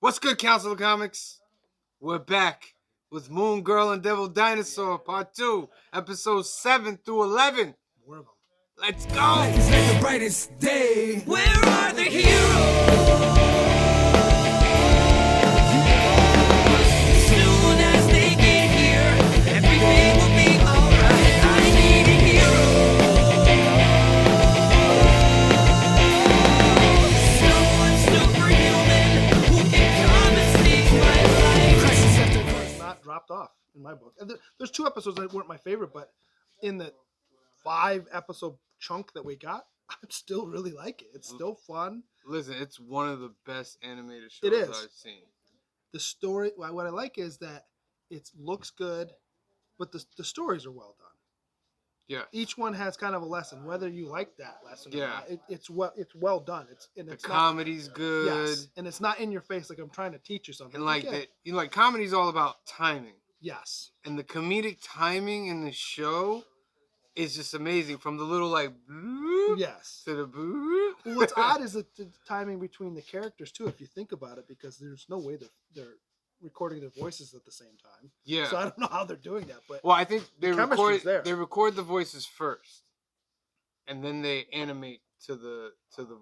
What's good, Council of Comics? We're back with MOONGIRL and Devil Dinosaur, Part 2, Episodes 7 through 11. More of them. Let's go! It's like the brightest day. Where are the heroes? Soon as they get here, everything will be alright. I need a hero. Someone superhuman who can come and save my life. Crisis after crisis. It's not dropped off in my book. And there's 2 episodes that weren't my favorite, but in the 5-episode chunk that we got, I still really like it. It's still fun. Listen, it's one of the best animated shows It is. I've seen. The story, what I like is that it looks good, but the stories are well done. Yeah. Each one has kind of a lesson, whether you like that lesson or Yeah. not. It's well done. It's The not, comedy's good. yes, and it's not in your face like I'm trying to teach you something. And like Yeah. comedy's all about timing. Yes. And the comedic timing in the show is just amazing. From the little like bloop Yes. to the boop. Well, what's odd is the timing between the characters too, if you think about it, because there's no way they're recording their voices at the same time. Yeah. So I don't know how they're doing that, but Well, I think they chemistry's there. record the voices first, and then they animate to the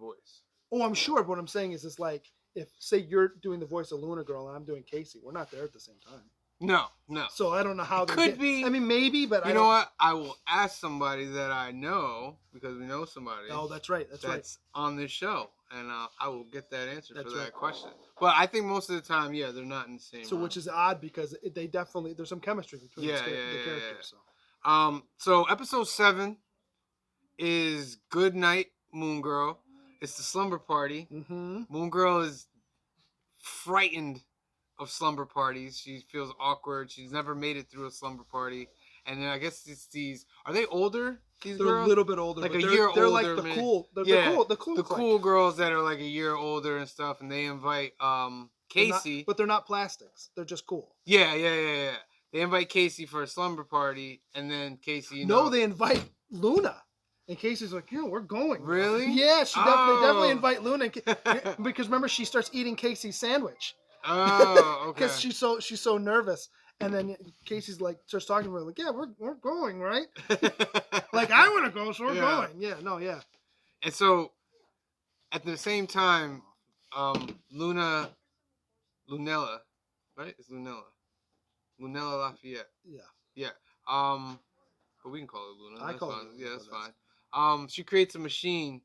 voice. oh, I'm sure. But what I'm saying is, it's like if say you're doing the voice of Luna Girl and I'm doing Casey, we're not there at the same time. No. So I don't know how they Could be. I mean, maybe, but You know what? I will ask somebody that I know, because we know somebody Oh, that's right. that's on this show, and I will get that answer That's for that right. question. But I think most of the time, yeah, they're not in the same. So room. which is odd because they definitely there's some chemistry between the characters. So. So episode 7 is Good Night, Moon Girl. It's the slumber party. Mm-hmm. Moon Girl is frightened of slumber parties. She feels awkward. She's never made it through a slumber party. And then I guess it's these. Are they older? These They're girls? a little bit older, Like but a they're, year they're like older, the man. cool, the The cool girls that are like a year older and stuff, and they invite Casey. but they're not plastics. They're just cool. Yeah. They invite Casey for a slumber party, and then Casey. No, they invite Luna. And Casey's like, yeah, we're going. Really? Yeah, she Oh. definitely invite Luna because remember she starts eating Casey's sandwich Oh, okay. because she's so nervous. And then Casey's like starts talking to her like, yeah, we're going, right? Like I want to go, so we're Yeah. going. Yeah. And so, at the same time, Lunella, right? It's Lunella Lafayette. Yeah. But we can call it Luna. I That's call it fine. Luna, Yeah, that's but fine. She creates a machine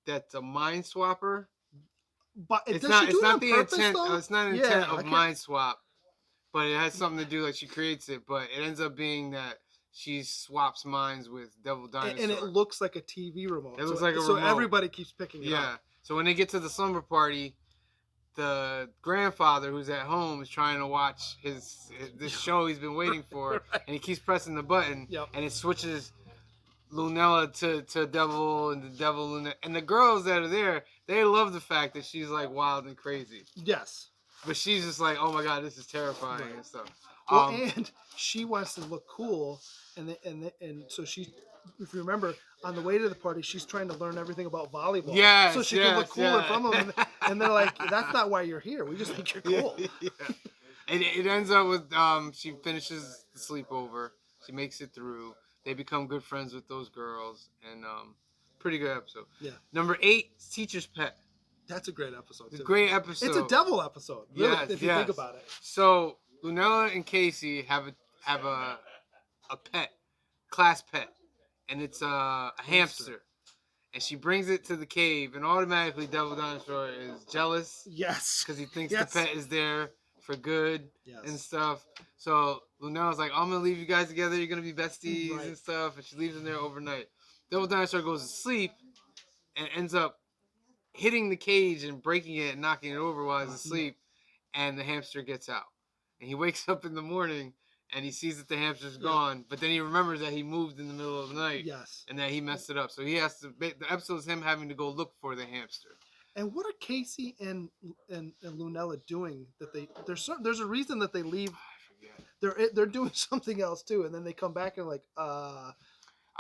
that's a mind swapper. But It's does not. she do It's it not on the purpose, intent. though? It's not an Yeah, intent I of can't- mind swap, but it has something to do. Like she creates it, but it ends up being that she swaps minds with Devil Dinosaur. And it looks like a TV remote. It looks like a so remote. everybody keeps picking it Yeah. up. So when they get to the slumber party, the grandfather who's at home is trying to watch this show he's been waiting for, Right. and he keeps pressing the button, Yep. and it switches Lunella to Devil, and the Devil Luna, and the girls that are there, they love the fact that she's like wild and crazy, Yes. but she's just like, oh my god, this is terrifying Right. and stuff. Well, and she wants to look cool, and so she, if you remember, on the way to the party, she's trying to learn everything about volleyball. Yes, So she can look yes, cooler yeah. from them, and they're like, "That's not why you're here. We just think you're cool." Yeah. And it ends up with she finishes the sleepover. She makes it through. They become good friends with those girls, and pretty good episode. Yeah. Number 8, Teacher's Pet. That's a great episode. It's a too. great episode. It's a devil episode, really, Yes, if you think about it. So Lunella and Casey have a pet, class pet, and it's a hamster. And she brings it to the cave, and automatically Devil Dinosaur is jealous Yes. because he thinks Yes. the pet is there for good Yes. and stuff. So Lunella's like, I'm gonna leave you guys together. You're gonna be besties Right. and stuff. And she leaves them there overnight. Devil Dinosaur goes to sleep and ends up hitting the cage and breaking it and knocking it over while he's asleep. And the hamster gets out. And he wakes up in the morning and he sees that the hamster's gone. But then he remembers that he moved in the middle of the night. Yes. And that he messed it up. So he has to. The episode is him having to go look for the hamster. And what are Casey and Lunella doing? That there's a reason that they leave. I forget. They're doing something else too, and then they come back and like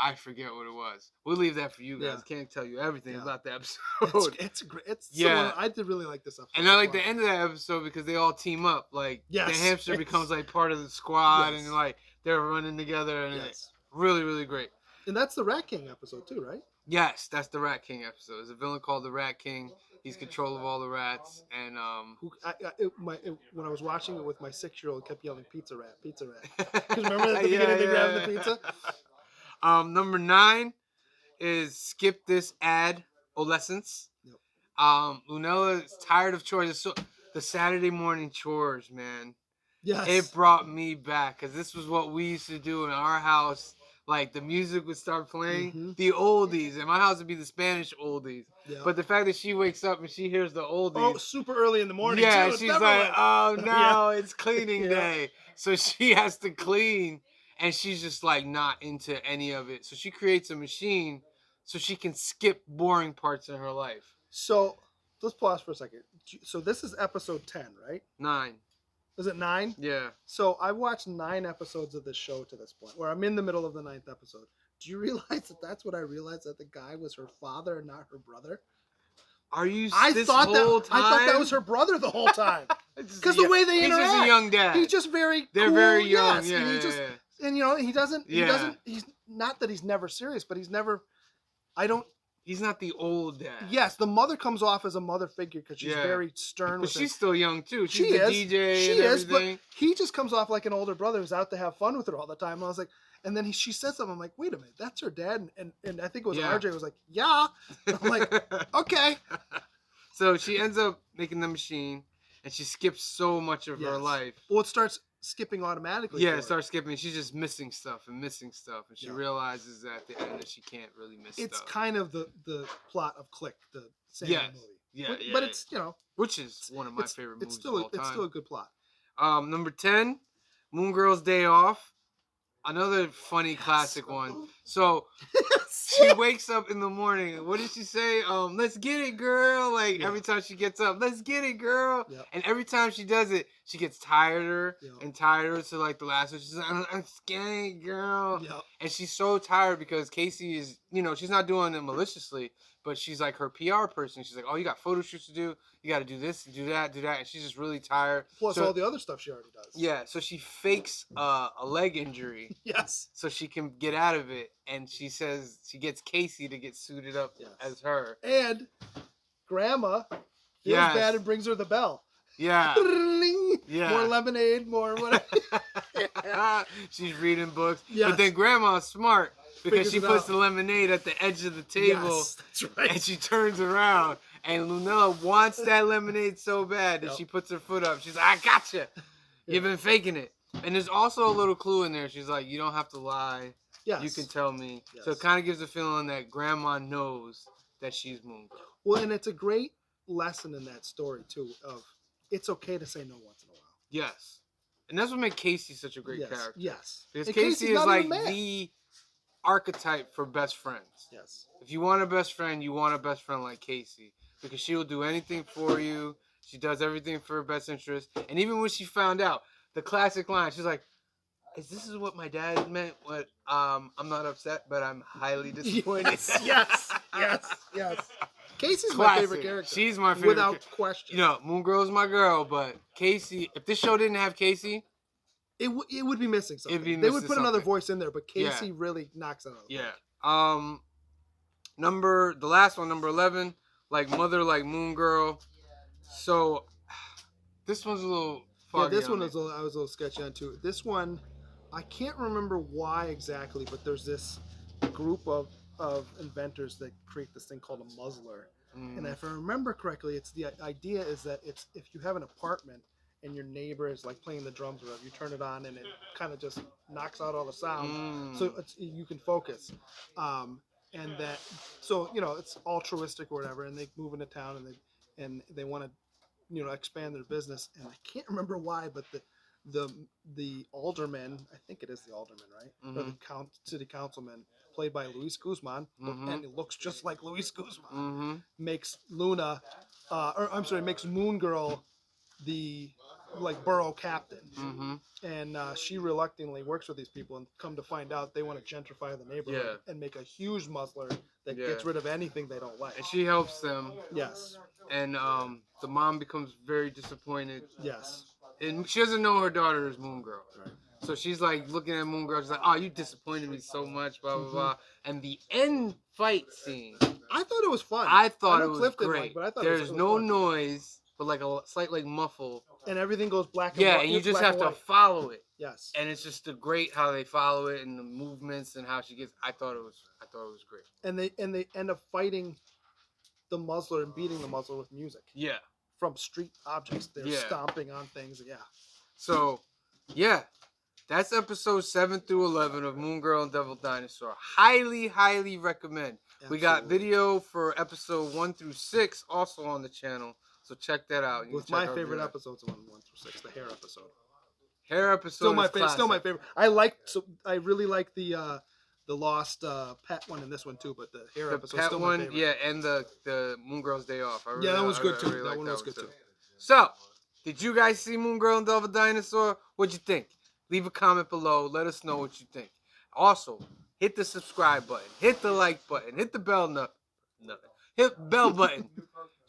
I forget what it was. We'll leave that for you guys. Yeah. Can't tell you everything Yeah. about the episode. It's great. It's Yeah. I did really like this episode. And I like It's the fun. end of that episode because they all team up. Like the Yes. hamster becomes like part of the squad, Yes. and like they're running together, and Yes. it's really, really great. And that's the Rat King episode too, right? Yes, that's the Rat King episode. There's a villain called the Rat King. He's control of all the rats, and Who when I was watching it with my 6-year-old, kept yelling "Pizza Rat, Pizza Rat." Because remember at the beginning they grabbed the pizza. Number 9 is skip this adolescence. Yep. Lunella is tired of chores. So the Saturday morning chores, man. Yes. It brought me back because this was what we used to do in our house. Like the music would start playing, Mhm. the oldies. In my house would be the Spanish oldies. Yeah. But the fact that she wakes up and she hears the oldies. Oh, super early in the morning. Yeah, too. It's she's never like, oh no, Yeah. it's cleaning Yeah. day. So she has to clean, and she's just like not into any of it. So she creates a machine so she can skip boring parts in her life. So let's pause for a second. So this is episode 10, right? 9. Is it 9? Yeah. So I've watched 9 episodes of this show to this point, where I'm in the middle of the 9th episode. Do you realize that that's what I realized, that the guy was her father and not her brother? Are you? I this thought whole that time? I thought that was her brother the whole time. Because the way they he's interact, just a young dad. he's just very. They're cool, very young. yes, Yeah, and he yeah, just, yeah. and you know he doesn't. He Yeah. doesn't. He's not that he's never serious, but he's never. I don't. He's not the old dad. Yes, the mother comes off as a mother figure because she's Yeah. very stern. But with she's it. still young too. She's She the is. DJ She and is, everything. but he just comes off like an older brother who's out to have fun with her all the time. And I was like, and then she said something. I'm like, wait a minute, that's her dad. And I think it was Yeah. RJ was like, yeah. And I'm like, okay. So she ends up making the machine, and she skips so much of her Yes. life. Well, it starts skipping automatically. Yeah, for it her. starts skipping. She's just missing stuff, and she Yeah. realizes at the end that she can't really miss It's stuff. kind of the plot of Click, the Sam Yes. movie. Yeah, but, yeah, but yeah. it's, you know, Which is one of my it's, favorite it's movies of all time. It's still a good plot. Number 10, Moon Girl's Day Off. Another funny classic one. So she wakes up in the morning. What did she say? Let's get it, girl. Like Yeah. every time she gets up, let's get it, girl. Yep. And every time she does it, she gets tireder Yep. and tireder. So like the last one, she's like, I'm scared, girl. Yep. And she's so tired because Casey is, she's not doing it maliciously, but she's like her PR person. She's like, oh, you got photo shoots to do. You got to do this, do that, do that. And she's just really tired. Plus So- all the other stuff she already does. Yeah, so she fakes a leg injury Yes. so she can get out of it, and she says she gets Casey to get suited up Yes. as her. And Grandma feels Yes. bad and brings her the bell. Yeah. Yeah. More lemonade, more whatever. She's reading books. Yes. But then Grandma's smart because Figures she it puts out. the lemonade at the edge of the table, Yes, that's right. and she turns around. And Lunella wants that lemonade so bad that Yep. she puts her foot up. She's like, I gotcha. You've been faking it. And there's also a little clue in there. She's like, you don't have to lie. Yes. You can tell me. So Yes. it kind of gives a feeling that Grandma knows that she's Moon Girl. Well, and it's a great lesson in that story too. Of it's okay to say no once in a while. Yes. And that's what makes Casey such a great yes. character. Yes. Because And Casey Casey's is not like even mad. the archetype for best friends. Yes. If you want a best friend, you want a best friend like Casey. Because she will do anything for you. She does everything for her best interest. And even when she found out, the classic line, she's like, this is what my dad meant? What I'm not upset, but I'm highly disappointed. Yes. Casey's my Classic. favorite character. She's my favorite without character. question. Moon Girl's my girl, but Casey, if this show didn't have Casey, It would be missing something. It'd be They would missing put another something. voice in there, but Casey Yeah. really knocks it out. Of the yeah. park. The last one, number 11, like Mother, like Moon Girl. So this one's a little Yeah, foggy. this on one me. I was a little sketchy on too. This one, I can't remember why exactly, but there's this group of inventors that create this thing called a muzzler. And if I remember correctly, it's the idea is that it's if you have an apartment and your neighbor is like playing the drums or whatever, you turn it on and it kind of just knocks out all the sound, so you can focus. And that, so it's altruistic or whatever, and they move into town and they want to expand their business. And I can't remember why, but the alderman, I think it is the alderman, right? Or the city councilman, played by Luis Guzman, and it looks just like Luis Guzman, makes makes Moon Girl the like borough captain, Mm-hmm. and she reluctantly works with these people, and come to find out they want to gentrify the neighborhood and make a huge muzzler that gets rid of anything they don't like. And she helps them. Yes. And the mom becomes very disappointed. Yes. And she doesn't know her daughter is Moon Girl. Right. So she's like looking at Moon Girl. She's like, "Oh, you disappointed me so much." Blah blah blah. And the end fight scene, I thought it was fun. I thought know it was Cliff didn't great. like, but I thought There's it was no fun. noise, but like a slight like muffle. And everything goes black and Yeah, white. and you It's just black have and to white. follow it. Yes. And it's just great how they follow it and the movements and how she gets. I thought it was great. And they end up fighting the muzzler and beating the muzzler with music Yeah. from street objects. They're Yeah. stomping on things. Yeah. So, yeah, that's episode 7 through 11 of Moon Girl and Devil Dinosaur. Highly, highly recommend. We got Absolutely. video for episode 1 through 6 also on the channel. So check that out. You With can check my out favorite the episodes, 1 through 6, the hair episode. hair episode. Still my is favorite. Still my classic. favorite. I really like the lost pet one in this one too, but the hair The episode pet still my one, favorite. yeah, and the Moon Girl's Day Off. I Yeah, that was good too. really That like one was good too. So, did you guys see Moon Girl and Devil Dinosaur? What'd you think? Leave a comment below. Let us know what you think. Also, hit the subscribe button. Hit the like button. Hit the bell hit bell button.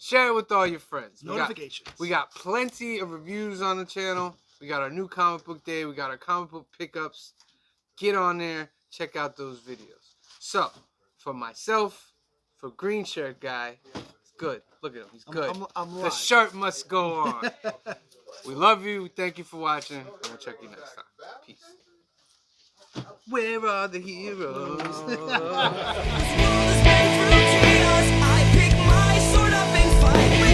Share it with all your friends. Notifications. We got plenty of reviews on the channel. We got our new comic book day. We got our comic book pickups. Get on there. Check out those videos. So, for myself, for Green Shirt Guy, it's good. Look at him. He's good. I'm The live. shirt must go on. We love you. Thank you for watching. And we'll check you next time. Peace. Where are the heroes? This world has been through chaos. I pick my sword up and fight.